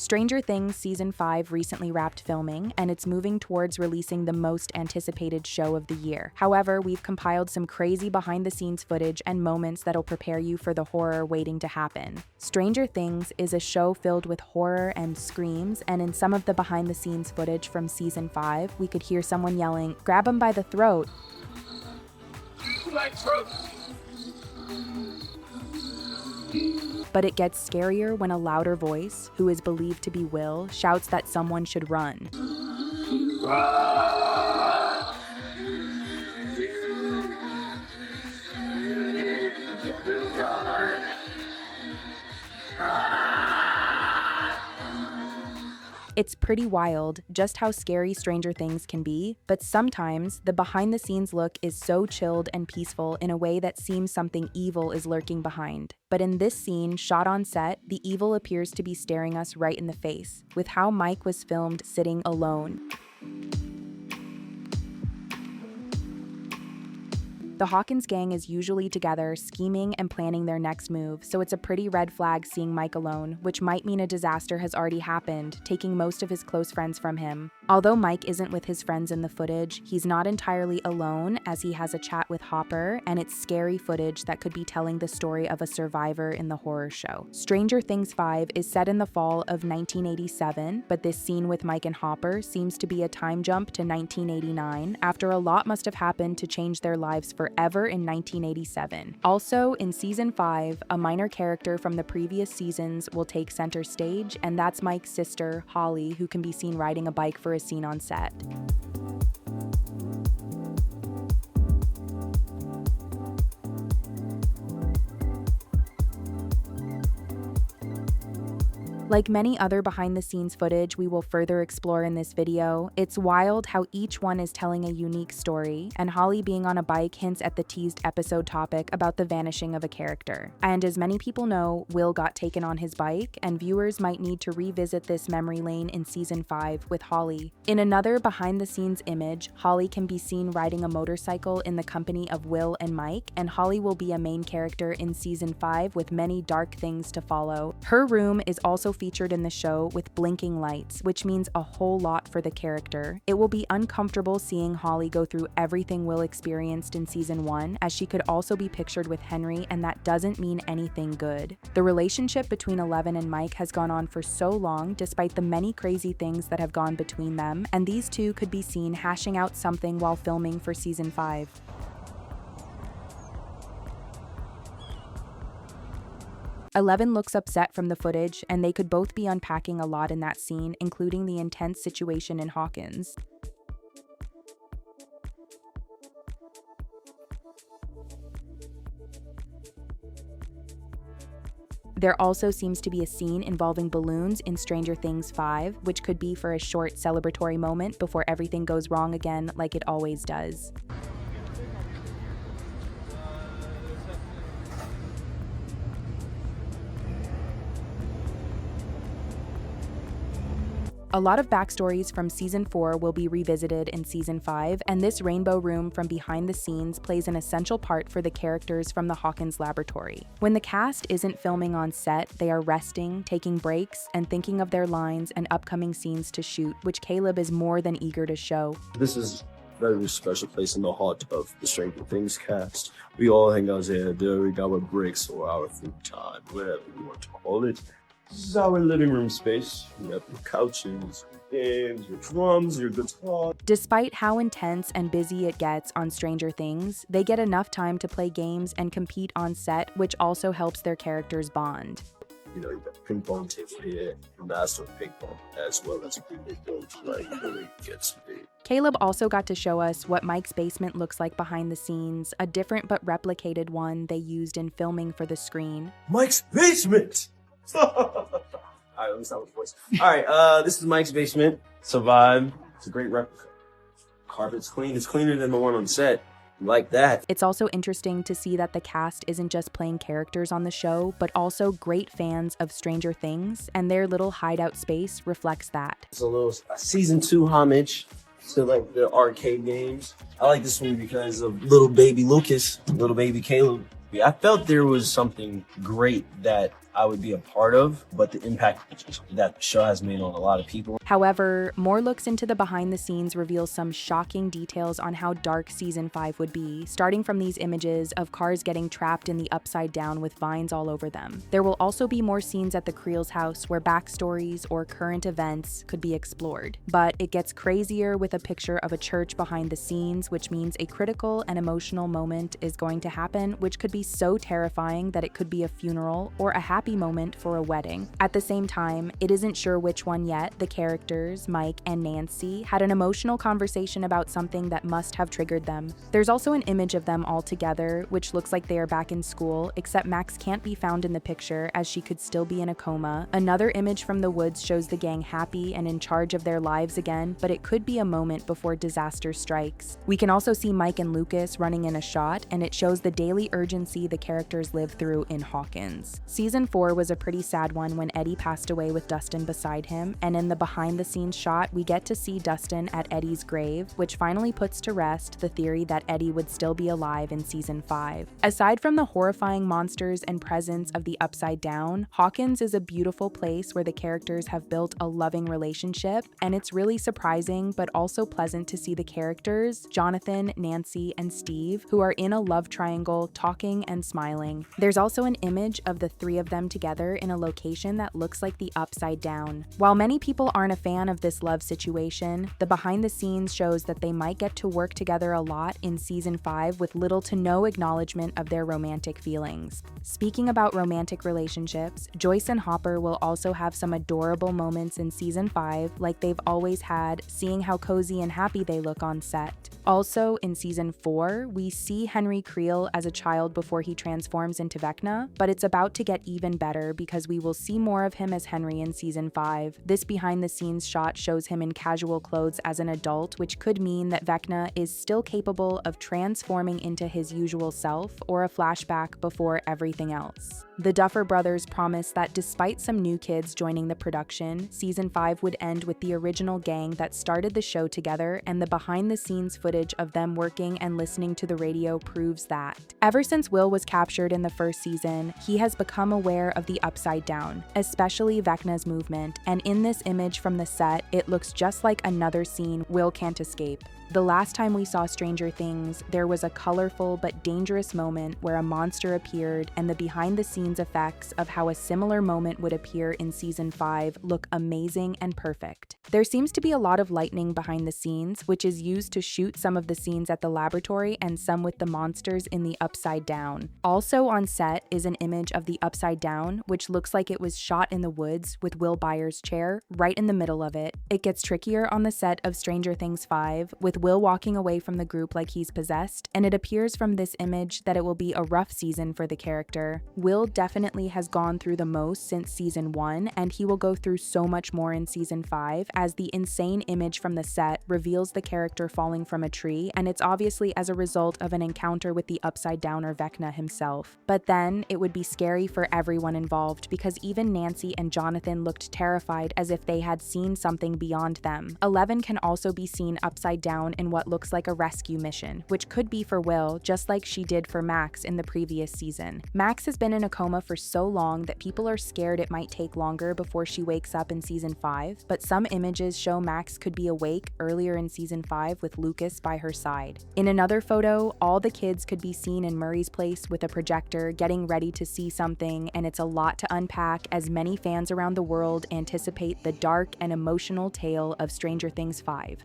Stranger Things Season 5 recently wrapped filming, and it's moving towards releasing the most anticipated show of the year. However, we've compiled some crazy behind-the-scenes footage and moments that'll prepare you for the horror waiting to happen. Stranger Things is a show filled with horror and screams, and in some of the behind-the-scenes footage from Season 5, we could hear someone yelling, "Grab him by the throat!" My throat! But it gets scarier when a louder voice, who is believed to be Will, shouts that someone should run. It's pretty wild just how scary Stranger Things can be, but sometimes the behind-the-scenes look is so chilled and peaceful in a way that seems something evil is lurking behind. But in this scene, shot on set, the evil appears to be staring us right in the face, with how Mike was filmed sitting alone. The Hawkins gang is usually together, scheming and planning their next move, so it's a pretty red flag seeing Mike alone, which might mean a disaster has already happened, taking most of his close friends from him. Although Mike isn't with his friends in the footage, he's not entirely alone as he has a chat with Hopper, and it's scary footage that could be telling the story of a survivor in the horror show. Stranger Things 5 is set in the fall of 1987, but this scene with Mike and Hopper seems to be a time jump to 1989, after a lot must have happened to change their lives forever in 1987. Also, in Season 5, a minor character from the previous seasons will take center stage, and that's Mike's sister, Holly, who can be seen riding a bike for a scene on set. Like many other behind-the-scenes footage we will further explore in this video, it's wild how each one is telling a unique story, and Holly being on a bike hints at the teased episode topic about the vanishing of a character. And as many people know, Will got taken on his bike, and viewers might need to revisit this memory lane in Season 5 with Holly. In another behind-the-scenes image, Holly can be seen riding a motorcycle in the company of Will and Mike, and Holly will be a main character in Season 5 with many dark things to follow. Her room is also featured in the show with blinking lights, which means a whole lot for the character. It will be uncomfortable seeing Holly go through everything Will experienced in Season 1, as she could also be pictured with Henry, and that doesn't mean anything good. The relationship between Eleven and Mike has gone on for so long, despite the many crazy things that have gone between them, and these two could be seen hashing out something while filming for Season 5. Eleven looks upset from the footage, and they could both be unpacking a lot in that scene, including the intense situation in Hawkins. There also seems to be a scene involving balloons in Stranger Things 5, which could be for a short celebratory moment before everything goes wrong again like it always does. A lot of backstories from Season 4 will be revisited in Season 5, and this rainbow room from behind the scenes plays an essential part for the characters from the Hawkins laboratory. When the cast isn't filming on set, they are resting, taking breaks, and thinking of their lines and upcoming scenes to shoot, which Caleb is more than eager to show. This is a very special place in the heart of the Stranger Things cast. We all hang out here during our breaks or our free time, whatever you want to call it. This is our living room space. We have your couches, your games, your drums, your guitar. Despite how intense and busy it gets on Stranger Things, they get enough time to play games and compete on set, which also helps their characters bond. You know, you got ping pong table here, master ping pong, as well as a group of like really gets to be. Caleb also got to show us what Mike's basement looks like behind the scenes, a different but replicated one they used in filming for the screen. Mike's basement! Alright, let me start with the voice. Alright, this is Mike's basement. Survive. It's a great replica. Carpet's clean. It's cleaner than the one on set. Like that. It's also interesting to see that the cast isn't just playing characters on the show, but also great fans of Stranger Things, and their little hideout space reflects that. It's a little Season 2 homage to like the arcade games. I like this one because of little baby Lucas, little baby Caleb. I felt there was something great that I would be a part of, but the impact that the show has made on a lot of people. However, more looks into the behind the scenes reveal some shocking details on how dark season 5 would be, starting from these images of cars getting trapped in the upside down with vines all over them. There will also be more scenes at the Creel's house where backstories or current events could be explored. But it gets crazier with a picture of a church behind the scenes, which means a critical and emotional moment is going to happen, which could be so terrifying that it could be a funeral or a happy moment for a wedding. At the same time, it isn't sure which one yet. The characters, Mike and Nancy, had an emotional conversation about something that must have triggered them. There's also an image of them all together, which looks like they are back in school, except Max can't be found in the picture as she could still be in a coma. Another image from the woods shows the gang happy and in charge of their lives again, but it could be a moment before disaster strikes. We can also see Mike and Lucas running in a shot, and it shows the daily urgency the characters live through in Hawkins. Season 4 was a pretty sad one when Eddie passed away with Dustin beside him, and in the behind-the-scenes shot, we get to see Dustin at Eddie's grave, which finally puts to rest the theory that Eddie would still be alive in Season 5. Aside from the horrifying monsters and presence of the Upside Down, Hawkins is a beautiful place where the characters have built a loving relationship, and it's really surprising but also pleasant to see the characters, Jonathan, Nancy, and Steve, who are in a love triangle, talking and smiling. There's also an image of the three of them together in a location that looks like the Upside Down. While many people aren't a fan of this love situation, the behind the scenes shows that they might get to work together a lot in Season 5 with little to no acknowledgement of their romantic feelings. Speaking about romantic relationships, Joyce and Hopper will also have some adorable moments in Season 5 like they've always had, seeing how cozy and happy they look on set. Also, in Season 4, we see Henry Creel as a child before he transforms into Vecna, but it's about to get even better because we will see more of him as Henry in Season 5. This behind-the-scenes shot shows him in casual clothes as an adult, which could mean that Vecna is still capable of transforming into his usual self or a flashback before everything else. The Duffer Brothers promise that despite some new kids joining the production, Season 5 would end with the original gang that started the show together, and the behind-the-scenes footage of them working and listening to the radio proves that. Ever since Will was captured in the first season, he has become aware of the Upside Down, especially Vecna's movement, and in this image from the set, it looks just like another scene Will can't escape. The last time we saw Stranger Things, there was a colorful but dangerous moment where a monster appeared, and the behind-the-scenes effects of how a similar moment would appear in Season 5 look amazing and perfect. There seems to be a lot of lightning behind the scenes, which is used to shoot some of the scenes at the laboratory and some with the monsters in the Upside Down. Also on set is an image of the Upside Down, which looks like it was shot in the woods with Will Byers' chair right in the middle of it. It gets trickier on the set of Stranger Things 5, with Will walking away from the group like he's possessed, and it appears from this image that it will be a rough season for the character. Will definitely has gone through the most since Season 1, and he will go through so much more in Season 5, as the insane image from the set reveals the character falling from a tree, and it's obviously as a result of an encounter with the Upside Downer Vecna himself. But then, it would be scary for everyone involved, because even Nancy and Jonathan looked terrified as if they had seen something beyond them. Eleven can also be seen upside down in what looks like a rescue mission, which could be for Will, just like she did for Max in the previous season. Max has been in a coma for so long that people are scared it might take longer before she wakes up in Season 5, but some images show Max could be awake earlier in Season 5 with Lucas by her side. In another photo, all the kids could be seen in Murray's place with a projector getting ready to see something, and it's a lot to unpack as many fans around the world anticipate the dark and emotional tale of Stranger Things 5.